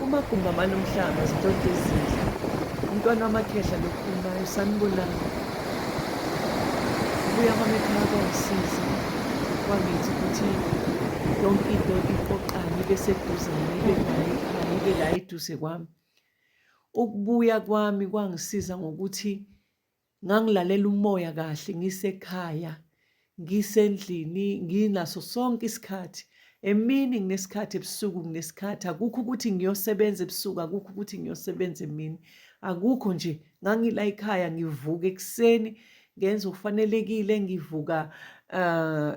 Umagumba amanomhlanga zindoda ezinhle. Umntwana wamakhehla lokhulumayo sanibonani. Ubuya kwami ekhaya kwangisiza. Kwangenza ukuthi yonke into iqoqane ibe seduzane, ibe nayo ekhaya, ibe la eduze kwami. Ukubuya kwami kwangisiza ngokuthi ngangilalela umoya kahle ngisekhaya, ngisendlini, nginaso sonke isikhathi. Emini nginesikhathi, ebusuku nginesikhathi. Akukho ukuthi ngiyosebenza ebusuku, akukho ukuthi ngiyosebenza emini. Akukho nje, ngangila ekhaya ngivuka ekuseni ngenze okufanelekile, ngivuka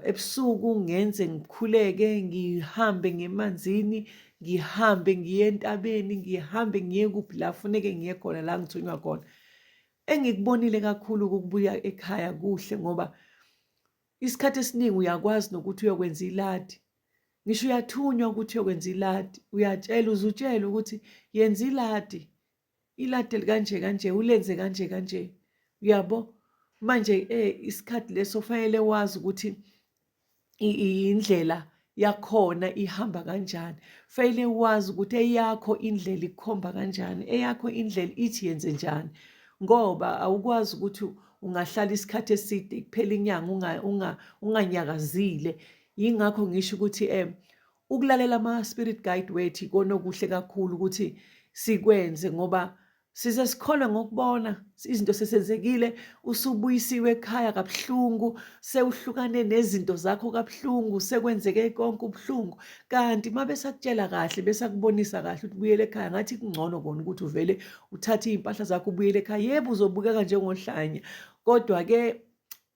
ebusuku ngenze ngikhuleke, ngihambe ngemanzini, ngihambe ngiye entabeni, ngihambe ngiye kuphi la kufuneke ngiye khona la ngithunywa khona. Engikubonile kakhulu ukubuya ekhaya kuhle ngoba isikhathi esiningi uyakwazi nokuthi uyokwenza iladi. Ngisho uyathunywa ukuthi uyokwenza iladi, uyatshela uze utshele ukuthi yenza iladi, iladi elikanje kanje, ulenze kanje kanje. Uyabo? Manje isikhathi leso fanele wazi ukuthi indlela yakhona ihamba kanjani. Fanele wazi ukuthi eyakho indlela ikhomba kanjani, eyakho indlela ithi yenze njani. Ngoba awukwazi ukuthi ungahlala isikhathi eside kuphela inyanga unganyakazile. Yingakho ngisho ukuthi ukulalela ama-spirit guide wethu ikona okuhle kakhulu ukuthi sikwenze ngoba size sikholwe ngokubona izinto sesenzekile, usubuyisiwe ekhaya kabuhlungu, sewuhlukane nezinto zakho kabuhlungu, sekwenzeke konke ubuhlungu. Kanti uma besakutshela kahle, besakubonisa kahle ukuthi ubuyele ekhaya, ngathi kungcono kona ukuthi uvele uthathe iy'mpahla zakho ubuyele ekhaya. Yebo, uzobukeka njengohlanya, kodwa-ke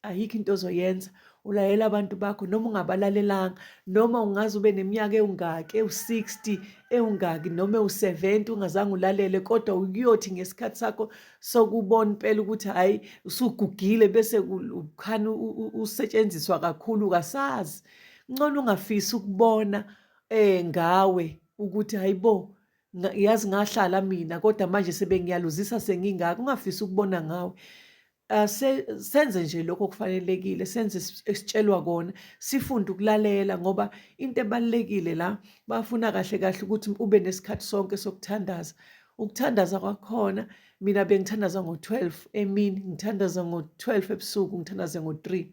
ayikho into ozoyenza. Ulalela abantu bakho noma ungabalalelanga, noma ungaze ube neminyaka ewungaki, ewu-60, ewungaki noma ewu-70 ungazange ulalele, kodwa ukuyothi ngesikhathi sakho sokubona impela ukuthi hhayi usugugile bese ukhani usetshenziswa kakhulu kasazi. Ngcono ungafisi ukubona ngawe ukuthi hayibo yazi ngahlala mina kodwa manje sebengiyaluzisa sengingaka. Ungafisi ukubona ngawe. Senze nje lokho okufanelekile, senze esitshelwa kona, sifunde ukulalela ngoba into ebalulekile la bafuna kahle kahle ukuthi ube nesikhathi sonke sokuthandaza. Ukuthandaza kwakhona, mina bengithandaza ngo-12 emini, ngithandaza ngo-12 ebusuku, ngithandaze ngo-3.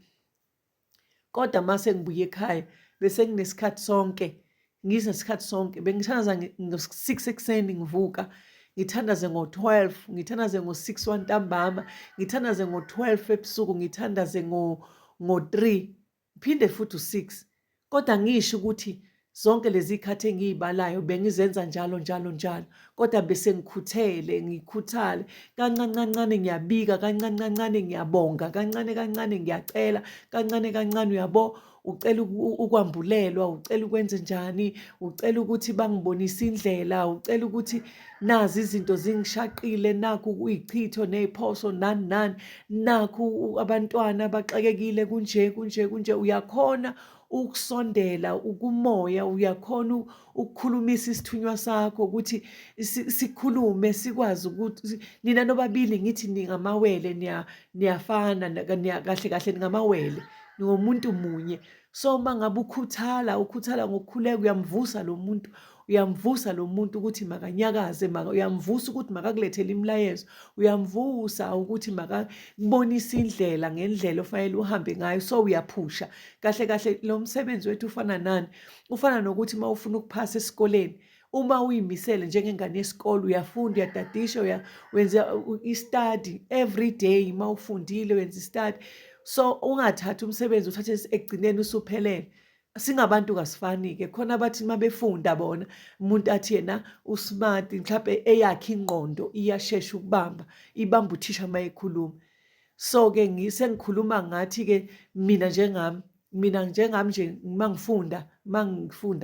Kodwa mase ngibuye ekhaya bese nginesikhathi sonke, nginesikhathi sonke. Bengithandaza ngo-6 ekuseni ngivuka, ngithandaze ngo-12, ngithandaze ngo-6 wantambama, ngithandaze ngo-12 ebusuku, ngithandaze ngo-3, phinde futhi u-6. Kodwa ngisho ukuthi zonke lezi khathi engiyibalayo bengizenza njalo njalo njalo, kodwa bese ngikhuthele, ngikhuthale kancane kancane, ngiyabika kancane kancane, ngiyabonga kancane kancane, ngiyacela kancane kancane. Uyabo, ucela ukwambulelwa, ucela ukwenze njani, ucela ukuthi bangibonise indlela, ucela ukuthi nazi izinto zingishaqile, nakhu kuyichitho ney'phoso nani nani, nakhu abantwana baxakekile kunje kunje kunje. Uyakhona ukusondela ukumoya, uyakhona ukukhulumisa isithunywa sakho ukuthi sikhulume, sikwazi ukuthi nina nobabili ngithi ningamawele, niyafana kahle kahle, ningamawele, ningomuntu munye. So uma ngabe ukhuthala ngokukhuleka, uyamvusa lo muntu ukuthi makanyakaze, uyamvusa ukuthi makakulethele imilayezo, uyamvusa ukuthi makakubonise indlela ngendlela ofanele uhambe ngayo. So uyaphusha kahle kahle. Lo msebenzi wethu ufana nani? Ufana nokuthi uma ufuna ukuphasa esikoleni, uma uyimisele njengengane yesikole, uyafunda, uyadadisha, wenza i-study every day. Uma ufundile wenza i-study. So ungathathi umsebenzi uthathe ekugcineni usuphelele. Singabantu kasifani-ke, khona abathi uma befunda bona umuntu athi yena usmart, mhlawumbe eyakhe ingqondo iyashesha ukubamba, ibamba uthisha uma ekhuluma. So-ke sengikhuluma ngathi-ke mina njengami nje uma ngifunda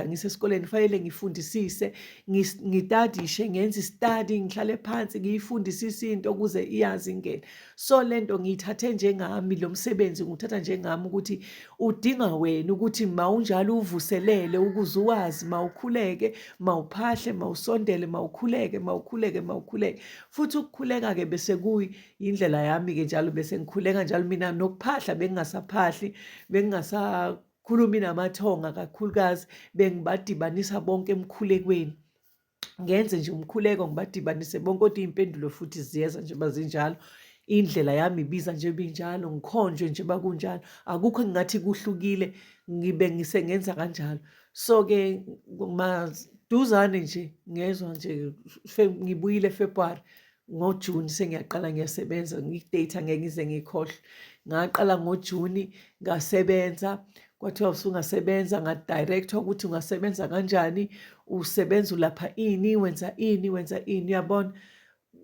ngisesikoleni fanele ngifundisise, ngitadishe, ngenze i-study, ngihlale phansi ngiyifundisise into ukuze iyazi ingene. So lento ngiyithathe njengami, lo msebenzi ngiwuthatha njengami ukuthi udinga wena ukuthi mawunjalo uvuselele ukuze uwazi, mawukhuleke, mawuphahle, mawusondele, mawukhuleke. Futhi ukukhuleka-ke bese kuyindlela yami-ke njalo, bese ngikhuleka njalo. Mina nokuphahla bengingasaphahli, bengingasakhulumi namathonga kakhulukazi, bengibadibanisa bonke emkhulekweni. ngenze nje umkhuleko ngibadibanise bonke kodwa iy'mpendulo futhi ziyeza njengoba zinjalo. Indlela yami ibiza nje binjalo, ngikhonjwe nje bakunjalo. Akukho engingathi kuhlukile, ngibe ngisengenza kanjalo. So-ke maduzane nje ngezwa nje ngibuyile eFebruwari, ngoJuni sengiyaqala ngiyasebenza, i-date angeke ngize ngiyikhohlwe. Ngaqala ngoJuni ngasebenza, kwathiwa usungasebenza, ngadirekthwa ukuthi ungasebenza kanjani, usebenza ulapha ini, wenza ini, wenza ini, uyabona.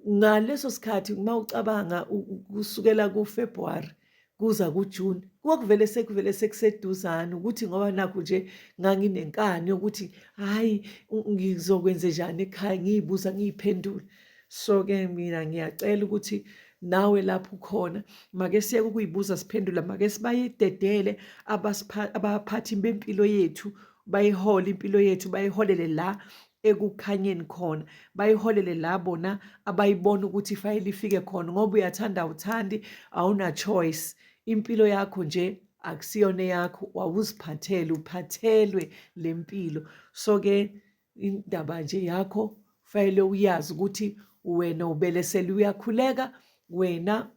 Ngaleso sikhathi uma ucabanga kusukela kuFebruwari kuza kuJuni, kuvele sekuseduzane ukuthi ngoba nakhu nje nganginenkani yokuthi hhayi ngizokwenzenjani ekhaya, ngiy'buza ngiy'phendula. So-ke mina ngiyacela ukuthi nawe lapho ukhona, make siyeke ukuy'buza siphendula, make sibayidedele abaphathi bempilo yethu, bayihole impilo yethu, bayiholele la ekukhanyeni khona, bayiholele la bona abayibona ukuthi ifayile ifike khona, ngoba uyathanda awuthandi, awuna-choice. Impilo yakho nje akusiyona eyakho, wawuziphathele, uphathelwe le mpilo. So-ke indaba nje yakho fanele uyazi ukuthi wena ubelesele uyakhuleka, wena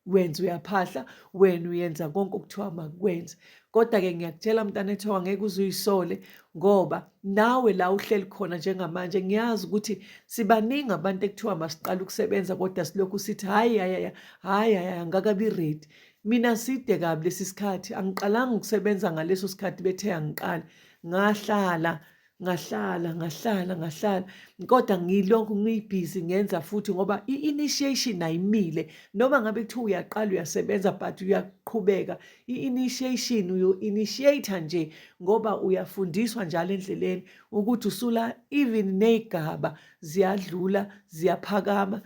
wenza uyaphahla, wena uyenza konke okuthiwa makukwenze. Kodwa-ke ngiyakutshela mntana ethiwa angeke uze uyisole, ngoba nawe la uhleli khona njengamanje ngiyazi ukuthi sibaningi abantu ekuthiwa masiqala ukusebenza kodwa silokhu sithi hhayi angakabi ready. Mina side kabi lesi sikhathi, angiqalanga ukusebenza ngaleso sikhathi bethe angiqala, ngahlala kodwa ngilokhu ngibhizi ngenza futhi ngoba i-initiation ayimile. Noma ngabe kuthiwa uyaqala uyasebenza but uyaqhubeka, i-initiation uyo-initiate nje ngoba uyafundiswa njalo endleleni ukuthi usula, even ney'gaba ziyadlula, ziyaphakama,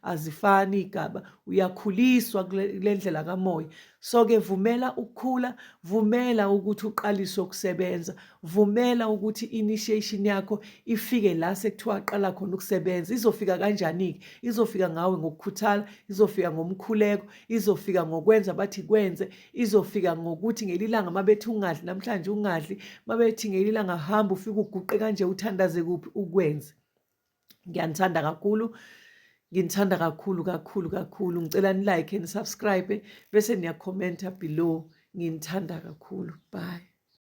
azifani iy'gaba, uyakhuliswa kule ndlela kamoya. So-ke vumela ukukhula, vumela ukuthi uqaliswe ukusebenza, vumela ukuthi i-initiation yakho ifike la sekuthiwa qala khona ukusebenza. Izofika kanjani-ke? Izofika ngawe ngokukhuthala, izofika ngomkhuleko, izofika ngokwenza bathi kwenze, izofika ngokuthi ngelilanga uma bethi ungadli namhlanje ungadli, uma bethi ngelilanga hamba ufike uguqe kanje, uthandaze kuphi ukwenze. Ngiyanithanda kakhulu, nginithanda kakhulu. Ngicela ni-like and subscribe bese niyakhomenta below. Nginithanda kakhulu. Bye.